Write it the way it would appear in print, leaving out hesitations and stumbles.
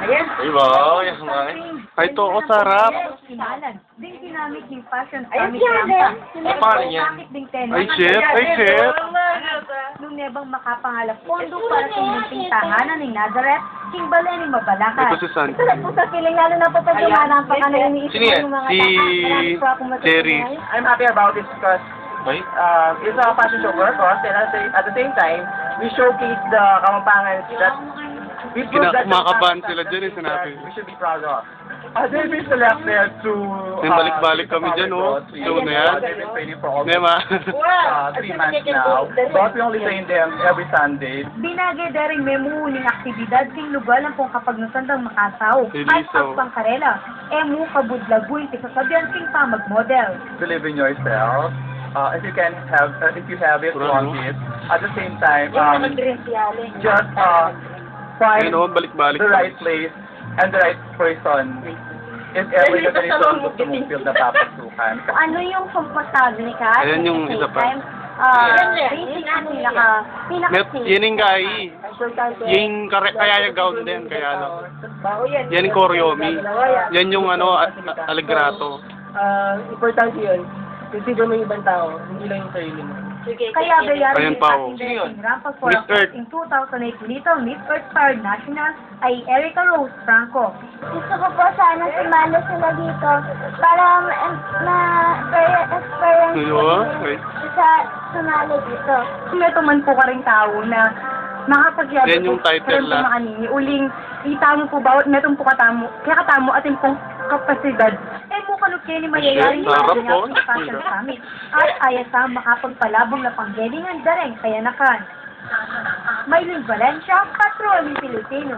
Ayan. Diba? Yan nga eh. Ay, ito ko sarap. Sinalan. Ding ginamit yung fashion Ayan family siya, lampa. Paano yan? Bakit ding tenor? Ay, chef! Ay, chef! Nung nebang makapangalap pondo para sa munting tahanan ni Nazareth, King Balen ni Mabalakan. Ito si San. Sarap po sa feeling, lalo na po pag dumarang pa ka na iniisip Sino yan? mo yung mga Si marami pa akong Jerry. matutunan. I'm happy about this because Ay? it's a fashion show for us, and at the same time, we showcase the Kapampangan that we prove that Kumakabahan sila dyan eh, sinabi. we should be proud of. They've been selected to May balik-balik kami dyan, oh. Show na yan. They've been training for almost Nema. 3 months now, but we only train them every Sunday. Binagay daring memuhuling aktibidad sing lugar lang pong kapag nasandang makasaw. At Iliso. ang pangkarela, emu kabudlagoy ti sasabihan sing pamag-model. Believe in yourself. If you have it, Pura, want no? it. At the same time, Yung mga Grenciale. just find Ayun, oh, balik-balik. the right place and the right person. If ever you're going to fulfill the papasukan. Ano yung komportable ka? Ayan yung at the isa same pa. time, basic ang Met, yan yung gai. Yung kaya yung gown din, kaya ano. Yan yung Koryomi. Yan yung ano, Allegrato. Importante yun. Consider mo yung ibang tao, hindi lang yung sarili mo. Kaya bayaran Ayan din pa, ating oh. dating rampa for Miss Earth. in 2008 Little Miss Earth Star National ay Erica Rose Franco. Gusto ko po sana sumalo sila dito para ma-experience Ayun, okay. sa sumalo dito. Ito man po ka rin tao na nakapagyabi Yan yung title na. Makanini. Uling, itamo po ba, netong po katamo, kaya katamo ating pong kapasidad. Mo kanot kayo ni mayayari Shit, sarap po. sa fashion summit. At ayasa makapagpalabong na panggelingan dareng kaya nakan. Maylin Valencia, Patrolling Filipino.